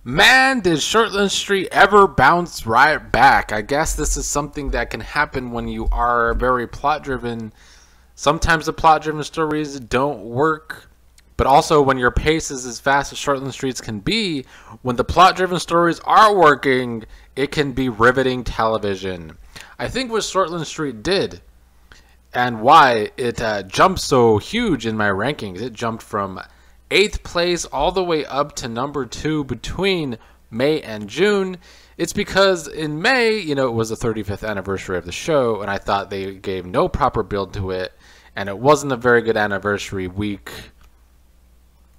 Man, did Shortland Street ever bounce right back? I guess this is something that can happen when you are very plot driven. Sometimes the plot driven stories don't work, but also when your pace is as fast as Shortland Streets can be, when the plot driven stories are working, it can be riveting television. I think what Shortland Street did and why it jumped so huge in my rankings, it jumped from 8th place all the way up to number 2 between May and June. It's because in May, it was the 35th anniversary of the show, and I thought they gave no proper build to it, and it wasn't a very good anniversary week.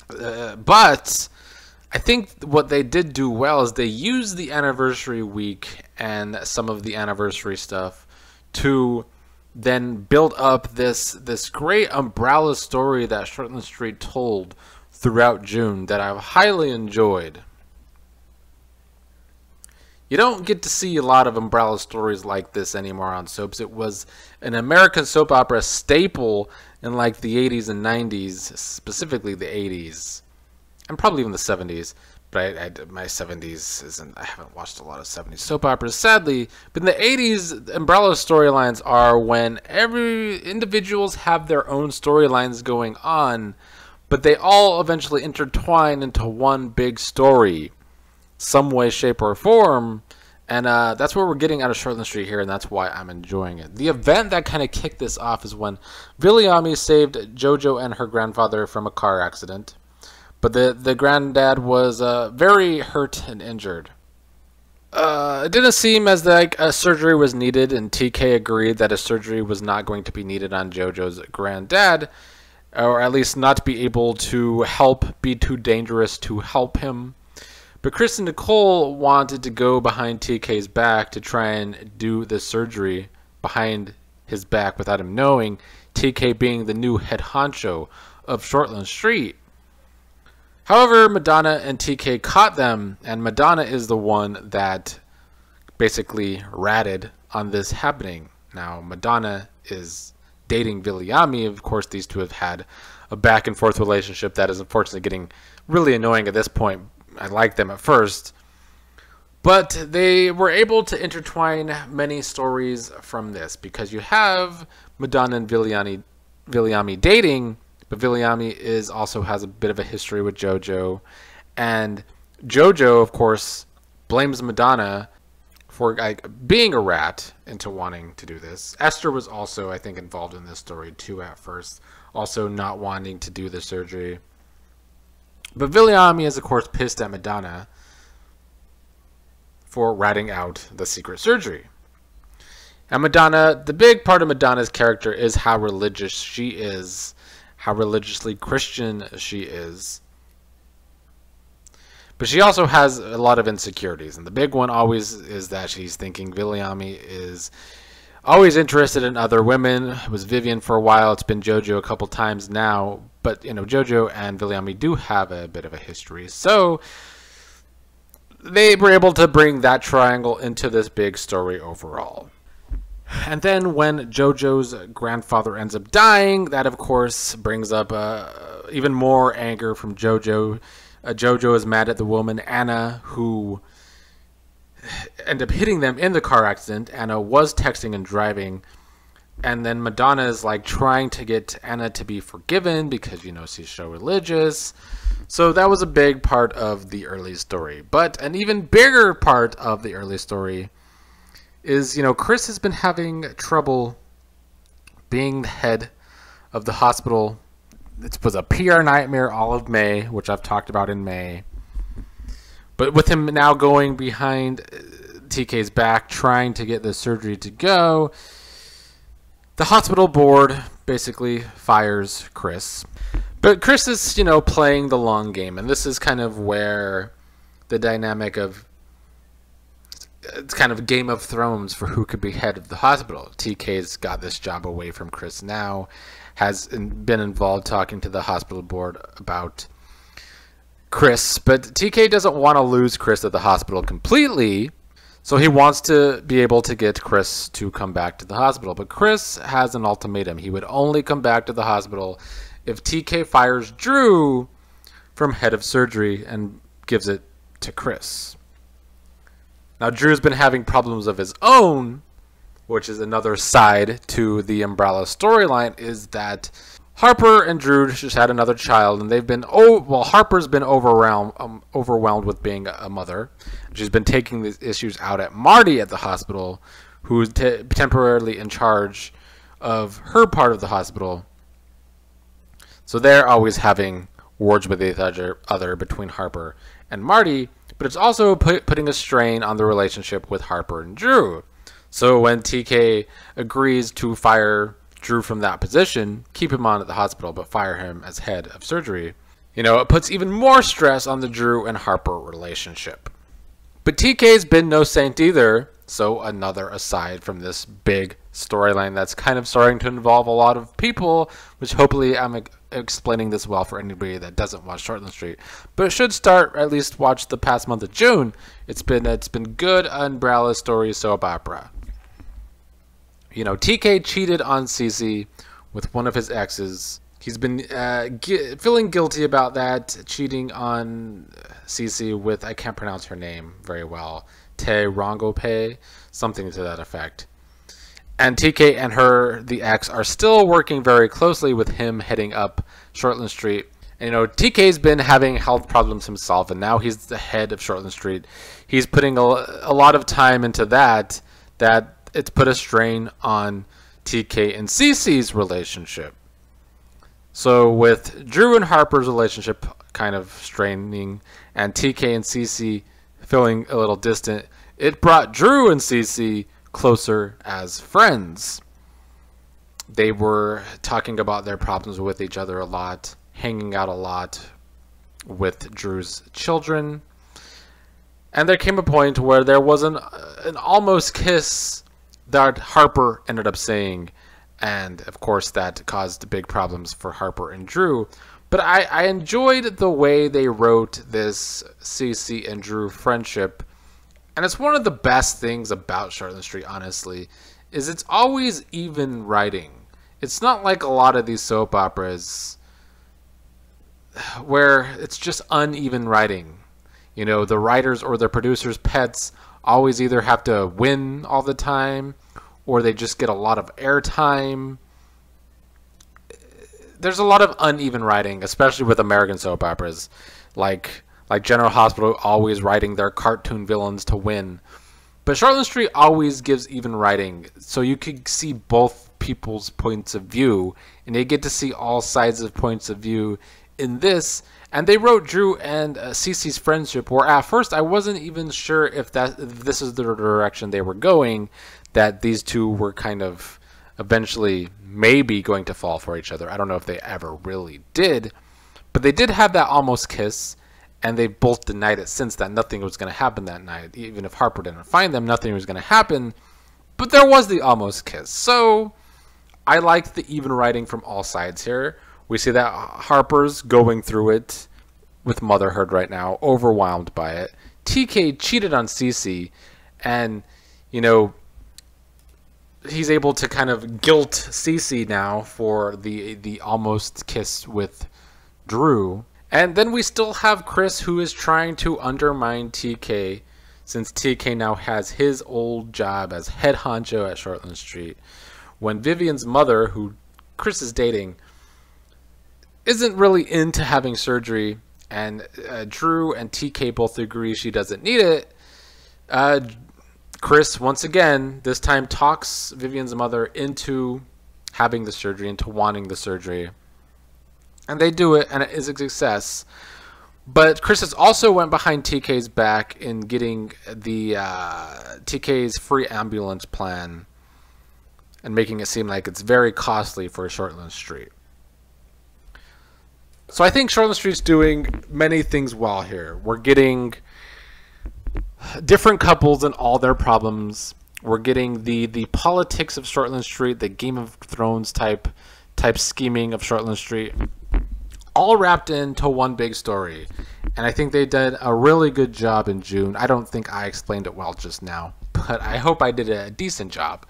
But I think what they did do well is they used the anniversary week and some of the anniversary stuff to then build up this great umbrella story that Shortland Street told throughout June that I've highly enjoyed. You don't get to see a lot of umbrella stories like this anymore on soaps. It was an American soap opera staple in like the 80s and 90s, specifically the 80s, and probably even the 70s. But my 70s isn't, I haven't watched a lot of 70s soap operas, sadly. But in the 80s, umbrella storylines are when every individuals have their own storylines going on, but they all eventually intertwine into one big story, some way, shape, or form. And that's what we're getting out of Shortland Street here, and that's why I'm enjoying it. The event that kind of kicked this off is when Viliami saved JoJo and her grandfather from a car accident. But the granddad was very hurt and injured. It didn't seem as like a surgery was needed, and TK agreed that a surgery was not going to be needed on JoJo's granddad, or at least not be able to be too dangerous to help him. But Chris and Nicole wanted to go behind TK's back to try and do the surgery behind his back without him knowing, TK being the new head honcho of Shortland Street. However, Madonna and TK caught them, and Madonna is the one that basically ratted on this happening. Now, Madonna is dating Viliami. Of course, these two have had a back and forth relationship that is unfortunately getting really annoying at this point. I liked them at first, but they were able to intertwine many stories from this, because you have Madonna and Viliami dating, but Viliami also has a bit of a history with JoJo, and JoJo, of course, blames Madonna for being a rat into wanting to do this. Esther was also, I think, involved in this story too at first, also not wanting to do the surgery. But Viliami is, of course, pissed at Madonna for ratting out the secret surgery. And Madonna, the big part of Madonna's character is how religious she is, how religiously Christian she is. But she also has a lot of insecurities, and the big one always is that she's thinking Viliami is always interested in other women. It was Vivian for a while, it's been JoJo a couple times now, but JoJo and Viliami do have a bit of a history. So they were able to bring that triangle into this big story overall. And then when JoJo's grandfather ends up dying, that of course brings up even more anger from JoJo. JoJo is mad at the woman Anna, who ended up hitting them in the car accident. Anna was texting and driving, and then Madonna is like trying to get Anna to be forgiven because she's so religious. So that was a big part of the early story. But an even bigger part of the early story is, Chris has been having trouble being the head of the hospital. It was a PR nightmare all of May, which I've talked about in May. But with him now going behind TK's back, trying to get the surgery to go, the hospital board basically fires Chris. But Chris is, playing the long game, and this is kind of where the dynamic of, it's kind of Game of Thrones for who could be head of the hospital. TK's got this job away from Chris now, has been involved talking to the hospital board about Chris, but TK doesn't want to lose Chris at the hospital completely, so he wants to be able to get Chris to come back to the hospital. But Chris has an ultimatum. He would only come back to the hospital if TK fires Drew from head of surgery and gives it to Chris. Now, Drew's been having problems of his own, which is another side to the Umbrella storyline, is that Harper and Drew just had another child, and they've been, Harper's been overwhelmed with being a mother. She's been taking these issues out at Marty at the hospital, who's temporarily in charge of her part of the hospital. So they're always having words with each other between Harper and Marty, but it's also putting a strain on the relationship with Harper and Drew. So when TK agrees to fire Drew from that position, keep him on at the hospital, but fire him as head of surgery, it puts even more stress on the Drew and Harper relationship. But TK's been no saint either, so another aside from this big storyline that's kind of starting to involve a lot of people, which hopefully I'm explaining this well for anybody that doesn't watch Shortland Street, but it should start, at least watch the past month of June. It's been good Umbrella story soap opera. TK cheated on Cece with one of his exes. He's been feeling guilty about that, cheating on Cece with, I can't pronounce her name very well, Te Rongope, something to that effect. And TK and her, the ex, are still working very closely with him heading up Shortland Street. And, TK's been having health problems himself, and now he's the head of Shortland Street. He's putting a lot of time into that it's put a strain on TK and Cece's relationship. So with Drew and Harper's relationship kind of straining and TK and Cece feeling a little distant, it brought Drew and Cece closer as friends. They were talking about their problems with each other a lot, hanging out a lot with Drew's children. And there came a point where there was an almost kiss that Harper ended up saying, and of course that caused big problems for Harper and Drew. But I enjoyed the way they wrote this Cece and Drew friendship, and it's one of the best things about Shortland Street, honestly, is it's always even writing. It's not like a lot of these soap operas where it's just uneven writing. The writers or the producers' pets always either have to win all the time or they just get a lot of airtime. There's a lot of uneven writing, especially with American soap operas, like General Hospital always writing their cartoon villains to win. But Shortland Street always gives even writing, so you could see both people's points of view, and you get to see all sides of points of view in this. And they wrote Drew and Cece's friendship, where at first I wasn't even sure if this is the direction they were going, that these two were kind of eventually maybe going to fall for each other. I don't know if they ever really did, but they did have that almost kiss, and they both denied it since that nothing was going to happen that night. Even if Harper didn't find them, nothing was going to happen, but there was the almost kiss. So I liked the even writing from all sides here. We see that Harper's going through it with motherhood right now, overwhelmed by it. TK cheated on Cece, and, he's able to kind of guilt Cece now for the almost kiss with Drew. And then we still have Chris, who is trying to undermine TK, since TK now has his old job as head honcho at Shortland Street, when Vivian's mother, who Chris is dating, isn't really into having surgery, and Drew and TK both agree she doesn't need it. Chris, once again, this time talks Vivian's mother into having the surgery, into wanting the surgery. And they do it, and it is a success. But Chris has also went behind TK's back in getting the TK's free ambulance plan and making it seem like it's very costly for Shortland Street. So I think Shortland Street's doing many things well here. We're getting different couples and all their problems. We're getting the politics of Shortland Street, the Game of Thrones type scheming of Shortland Street, all wrapped into one big story. And I think they did a really good job in June. I don't think I explained it well just now, but I hope I did a decent job.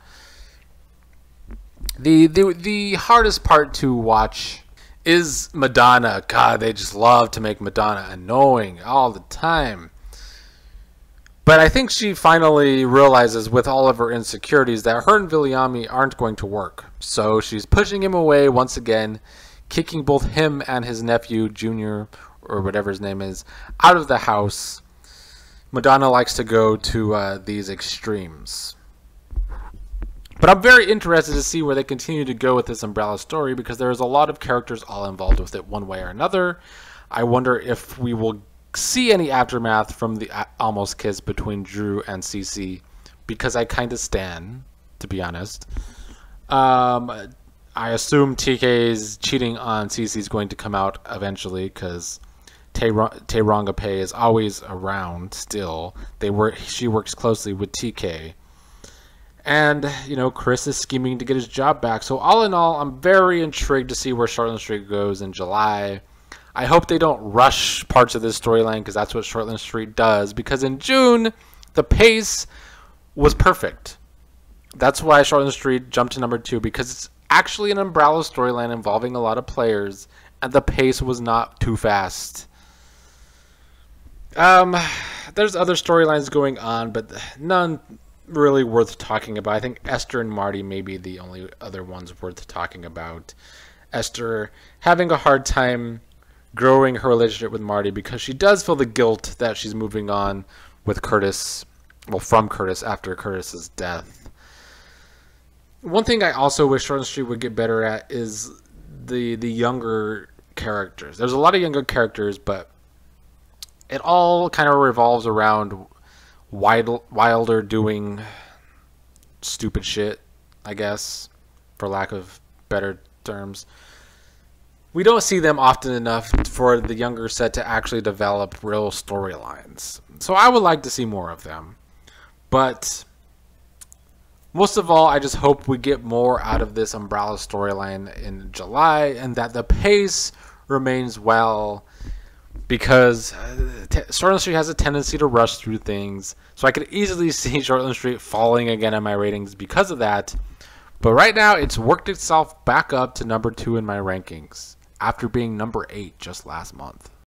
The hardest part to watch is Madonna. God, they just love to make Madonna annoying all the time. But I think she finally realizes with all of her insecurities that her and Viliami aren't going to work. So she's pushing him away once again, kicking both him and his nephew, Junior, or whatever his name is, out of the house. Madonna likes to go to these extremes. But I'm very interested to see where they continue to go with this Umbrella story, because there's a lot of characters all involved with it one way or another. I wonder if we will see any aftermath from the almost kiss between Drew and Cece, because I kind of stan, to be honest. I assume TK's cheating on Cece is going to come out eventually, because Taerangape is always around still. She works closely with TK. And, you know, Chris is scheming to get his job back. So all in all, I'm very intrigued to see where Shortland Street goes in July. I hope they don't rush parts of this storyline, because that's what Shortland Street does. Because in June, the pace was perfect. That's why Shortland Street jumped to number 2, because it's actually an Umbrella storyline involving a lot of players, and the pace was not too fast. There's other storylines going on, but none really worth talking about. I think Esther and Marty may be the only other ones worth talking about. Esther having a hard time growing her relationship with Marty, because she does feel the guilt that she's moving on with Curtis, well, from Curtis after Curtis's death. One thing I also wish Shortland Street would get better at is the younger characters. There's a lot of younger characters, but it all kind of revolves around Wilder doing stupid shit, I guess, for lack of better terms. We don't see them often enough for the younger set to actually develop real storylines. So I would like to see more of them. But most of all, I just hope we get more out of this Umbrella storyline in July, and that the pace remains well, because Shortland Street has a tendency to rush through things. So I could easily see Shortland Street falling again in my ratings because of that. But right now, it's worked itself back up to number 2 in my rankings, after being number 8 just last month.